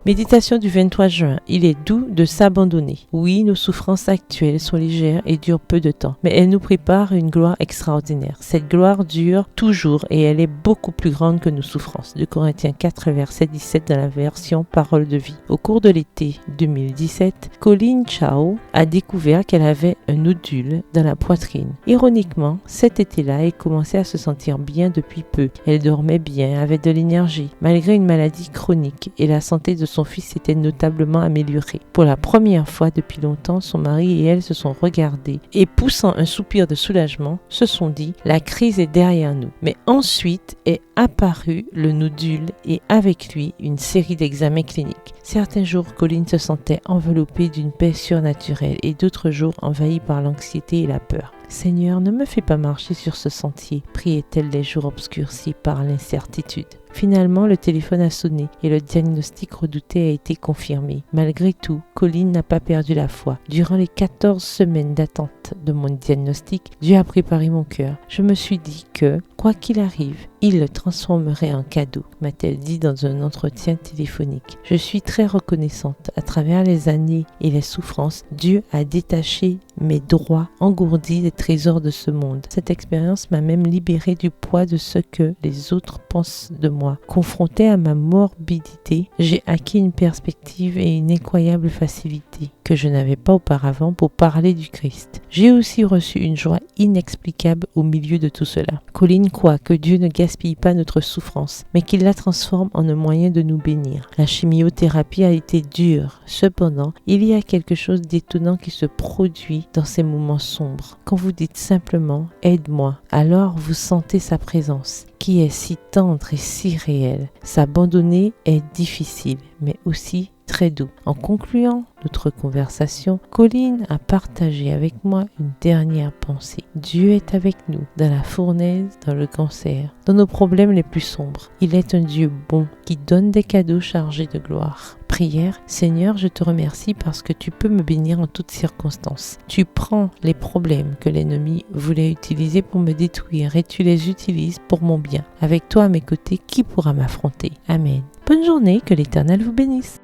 Méditation du 23 juin. Il est doux de s'abandonner. Oui, nos souffrances actuelles sont légères et durent peu de temps, mais elles nous préparent une gloire extraordinaire. Cette gloire dure toujours et elle est beaucoup plus grande que nos souffrances. De Corinthiens 4, verset 17 dans la version Parole de vie. Au cours de l'été 2017, Colleen Chao a découvert qu'elle avait un nodule dans la poitrine. Ironiquement, cet été-là, elle commençait à se sentir bien depuis peu. Elle dormait bien, avait de l'énergie, malgré une maladie chronique, et la santé de son fils s'était notablement améliorée. Pour la première fois depuis longtemps, son mari et elle se sont regardés et, poussant un soupir de soulagement, se sont dit « La crise est derrière nous ». Mais ensuite est apparu le nodule et avec lui une série d'examens cliniques. Certains jours, Colleen se sentait enveloppée d'une paix surnaturelle et d'autres jours envahie par l'anxiété et la peur. « Seigneur, ne me fais pas marcher sur ce sentier », priait-elle les jours obscurcis par l'incertitude. Finalement, le téléphone a sonné et le diagnostic redouté a été confirmé. Malgré tout, Colleen n'a pas perdu la foi. Durant les 14 semaines d'attente de mon diagnostic, Dieu a préparé mon cœur. Je me suis dit que, quoi qu'il arrive, il le transformerait en cadeau, m'a-t-elle dit dans un entretien téléphonique. Je suis très reconnaissante. À travers les années et les souffrances, Dieu a détaché mes droits engourdis des trésors de ce monde. Cette expérience m'a même libérée du poids de ce que les autres pensent de moi. Confrontée à ma morbidité, j'ai acquis une perspective et une incroyable facilité que je n'avais pas auparavant pour parler du Christ. J'ai aussi reçu une joie inexplicable au milieu de tout cela. Colleen croit que Dieu ne gaspille pas notre souffrance, mais qu'il la transforme en un moyen de nous bénir. La chimiothérapie a été dure. Cependant, il y a quelque chose d'étonnant qui se produit dans ces moments sombres. Quand vous dites simplement « aide-moi », alors vous sentez sa présence, qui est si tendre et si réelle. S'abandonner est difficile, mais aussi très doux. En concluant notre conversation, Colleen a partagé avec moi une dernière pensée. Dieu est avec nous, dans la fournaise, dans le cancer, dans nos problèmes les plus sombres. Il est un Dieu bon qui donne des cadeaux chargés de gloire. Prière, Seigneur, je te remercie parce que tu peux me bénir en toutes circonstances. Tu prends les problèmes que l'ennemi voulait utiliser pour me détruire et tu les utilises pour mon bien. Avec toi à mes côtés, qui pourra m'affronter? Amen. Bonne journée, que l'Éternel vous bénisse.